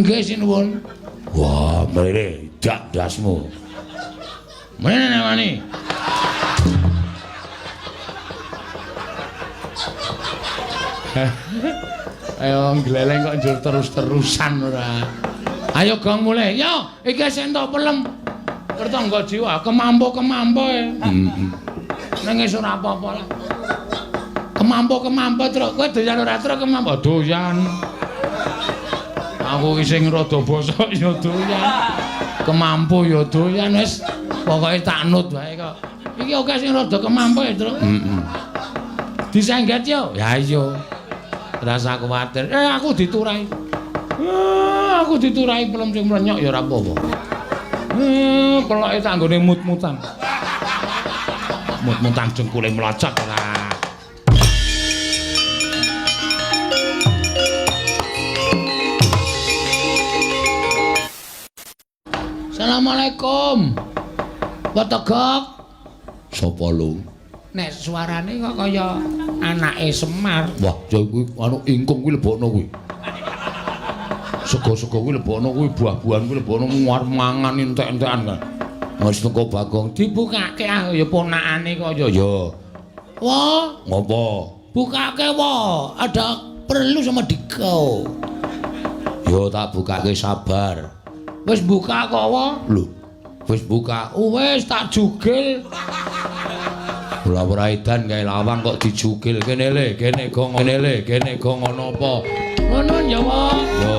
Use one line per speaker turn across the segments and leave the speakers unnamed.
Nggih sinuwun. Wah, mrene dak dasmu. Mrene wani. Ayo gleleng kok njur terus-terusan ora. Ayo gong mulai. Yo, iki sing entuk pelem. Kertangga jiwa kemampu-kemampu e. Nang wis ora apa-apa lah. Kemampu terus kowe doyan ora terus kemampu doyan. Aku iki sing rada bosok ya doyan. Kemampu ya doyan wis pokoke tak nut wae kok. Iki oke sing rada kemampu ya, Tru. Disengget yo. Ya iya. Rasa kuwatir. Aku diturai. Aku diturai pelem sing mrenyok ya ora apa-apa. Peloke tak nggone mut-mutan. Mut-mutan jengkule mlacak ora. Assalamualaikum. Wetegok. Sapa lu? Nek suarane kok kaya anake Semar. Wah, ya kuwi anu ingkung kuwi lebokno kuwi. Sego-sego kuwi lebokno kuwi, buah-buahan kuwi lebokno muar mangan entek-entekan kan. Wis teko Bagong dibukake ya ponakane kok ya. Wah, ngopo? Bukake wae. Ada perlu sama Diko. Yo tak bukake sabar. Wis buka kok wae. Lho, wis buka. Wis tak jugil. Ora edan gawe lawang kok dijugil kene le, kene gong ngene le, kene gong ana apa? Ngono ya wae. Yo.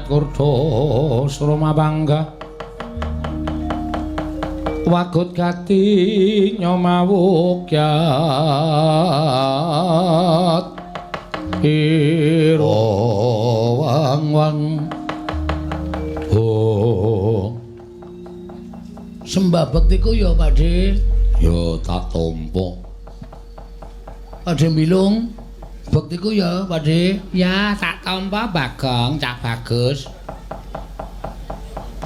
Kurdo Surma bangga wagut gati nyomawukyat iro wang-wang sembah bektiku ya Pakde ya tak tompo Pakde milung bektiku ya Pakde ya tak tompo Bagong Cak Bagus.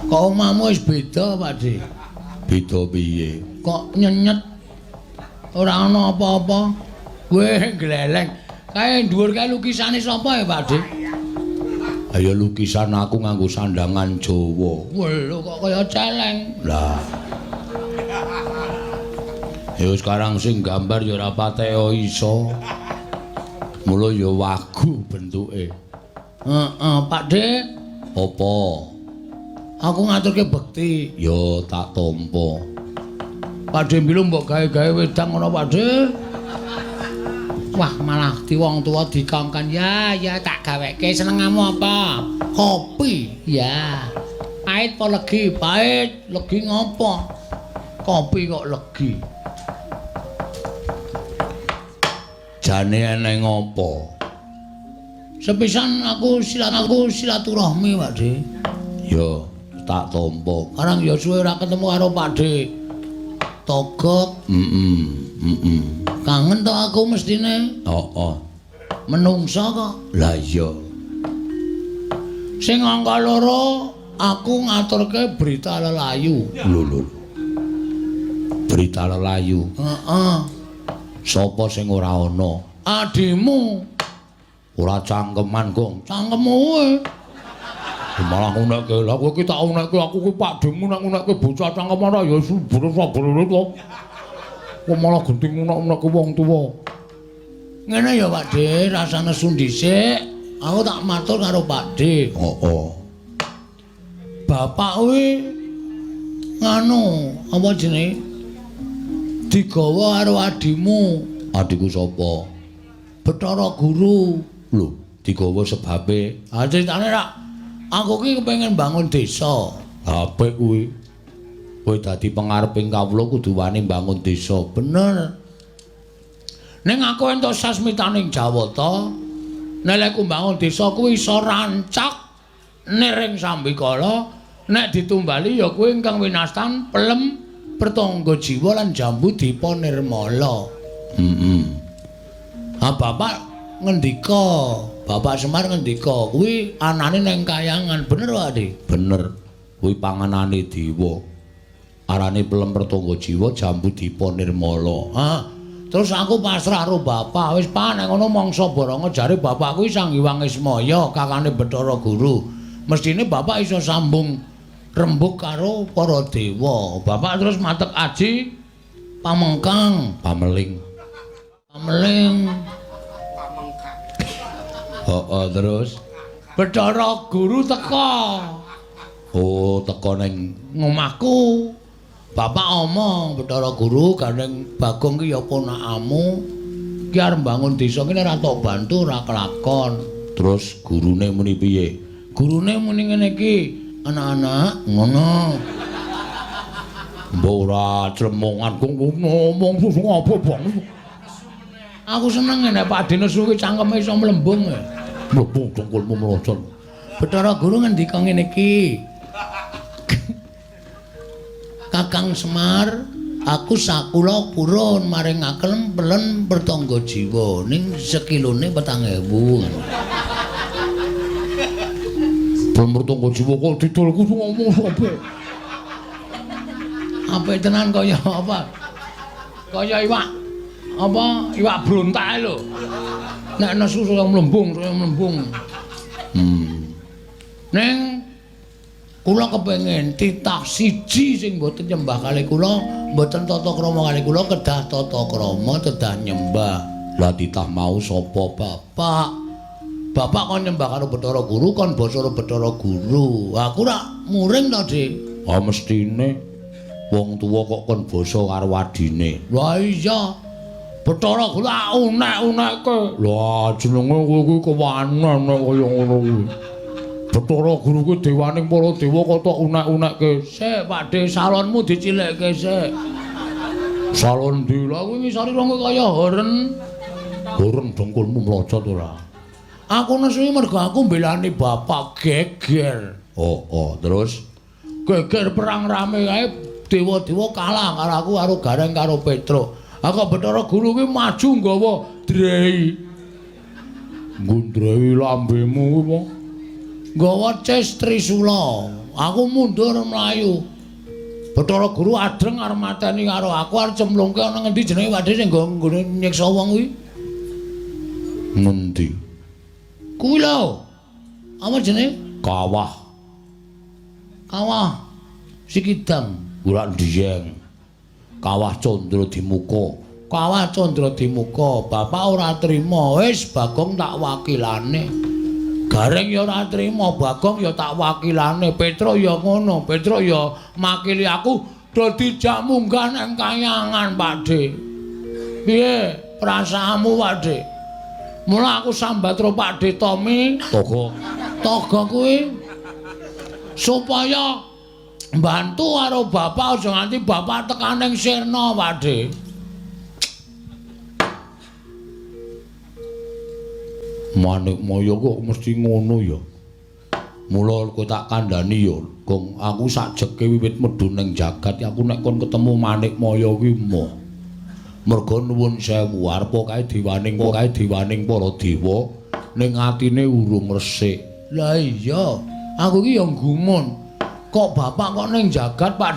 Kok omahmu wis beda, Pakde? Beda piye? Kok nyenyet? Ora ana apa-apa. Weh, gleleng. Kae dhuwur kae lukisane sapa ya, Pakde? Ayo lukisan aku nganggo sandangan Jawa. Lho kok kaya celeng. Lah. Ya sekarang sing gambar ya ora pateo iso. Mula ya wagu bentuke. Pakde. Apa? Aku ngaturke bekti. Ya tak tampa. Pakde mbilu mbok gawe-gawe wedang ngono, Pakde. Wah, malah di wong tuwa dikongkon. Ya tak gaweke. Senengamu apa? Kopi. Ya. Pahit apa legi? Pahit. Legi ngopo? Kopi kok legi. Jane eneng ngopo? Sepisan aku silaturahmi, Pakde. Ya, tak tampa. Karang ya suwe ora ketemu karo Pakde. Togok. Kangen to aku mestine. Menungsa kok. Lah iya. Sing angka loro Aku ngaturke berita lelayu.
Lho. Berita lelayu.
Heeh.
Sapa sing ora ana?
Adimu.
Ora cangkeman, Gong.
Cangkemmu kowe.
Malah ngunekke. Lah kowe ki tak unekke aku ki pakdemu nek ngunekke bocah cangkeman ra ya sabar-sabar to. Kok malah genting ngunek-unekke wong tuwa.
Ngene ya Pakde, rasane nesu dhisik. Aku tak matur karo Pakde.
Oh.
Bapak kuwi nganu, apa jenenge? Digawa karo adimu.
Adikku sapa?
Bathara Guru.
Lho, digawa sebabe.
Ah critane rak aku ki kepengin bangun desa.
Apik kuwi. Kowe dadi pengareping kawula kudu wani bangun desa.
Bener. Ning aku entuk sasmitaning Jawata, nek lek ku bangun desa kuwi iso rancak niring sambikala. Nek ditumbali ya kuwi ingkang winastan pelem pertangga jiwa lan jambu dipa nirmala. Bapak ngendika, Bapak Semar ngendika kuwi anane ning kayangan, bener wae, Dik?
Bener. Kuwi panganane dewa. Arane pelem pertangga jiwa jambu dipa nirmala.
Terus aku pasrah karo bapak, wis Pak nek ngono mangsa Baranga jare bapak kuwi Sang Hyang Ismaya, kakane Bathara Guru. Mestine bapak iso sambung rembug karo para dewa. Bapak terus matek aji pamengkang,
Pameling. Terus
Bathara Guru teka.
Oh, teko ning
Ngomahku. Bapak omong Bathara Guru gandeng Bagong ki ya ponakamu. Ki arep bangun desa ki ora tok bantu ora kelakon.
Terus gurune muni piye?
Gurune muni ngene iki, anak-anak ngono.
Mbok ora clemongan kok ngomong susung apa, Bang?
Aku seneng nek Pak Dene suwi cangkeme iso mlembung.
Mlembung dongkulmu mlocon.
Bathara Guru ngendika ngene iki. Kakang Semar, aku sakula purun maringaken pelen pertangga jiwa ning sekilone 4.000.
Pelen pertangga jiwa kok didolku ngomong sapa?
Apa tenan kaya apa? Kaya iwak. Apa iwak brontak lho. Nek nesu saya mlembung. Ning kula kepengin titah siji sing mboten nyembah kali kula, mboten tata krama kali kula kedah tata krama kedah nyembah.
Lah titah mau sapa,
Bapak? Bapak kon nyembah karo Bathara Guru kon basa Bathara Guru. Aku rak muring to, Dik.
Mestine wong tuwa kok kon basa karo adine.
Lah iya. Bathara Guru unek-unekke.
Lah jenenge kowe kuwi kewanen nek kaya ngono kuwi. Bathara Guru kuwi dewaning para dewa kok tok unek-unekke.
Sik, Pakde, salonmu dicilikke sik.
Salon ndi?
Lah kuwi ngisore kaya horen.
Horen dongkulmu mlocot ora.
Aku nesu mergo aku mbelani bapak geger.
Oh, terus
Geger perang rame kae dewa-dewa kalah karo aku karo Gareng karo Petro. Aku Bathara Guru kuwi maju nggawa drei.
Ngundrawi lambemu kuwi apa?
Nggawa cis trisula. Aku mundur mlayu. Bathara Guru adreng arep mateni karo aku arep cemplungke ana ngendi jenenge Pakde sing nggone nyiksa wong kuwi.
Ngendi?
Kuwi lho. Apa jenenge?
Kawah.
Kawah Sikidang.
Ora Dieng. Kawah Candra Dimuka.
Kawah Candra Dimuka. Bapak ora trima. Wis Bagong tak wakilane. Gareng ya ora trima, Bagong ya tak wakilane. Petro ya ngono. Petro ya makili aku dadi jak munggah nang kayangan, Pakde. Piye perasaanmu, Pakde? Mula aku sambat karo Pakde Tomi. Toga kuwi supaya mbantu karo bapak aja nganti bapak tekan ning sirna, Pakde.
Manikmaya kok mesti ngono ya. Mula kowe tak kandhani ya, Gong, aku sakjeke wiwit medhun ning jagat aku nek kon ketemu Manikmaya kuwi moh. Merga nuwun sewu arep kae diwaning para dewa ning atine urung resik.
Lah iya, aku ki ya gumun. Kok bapak kok ning jagat Pak De?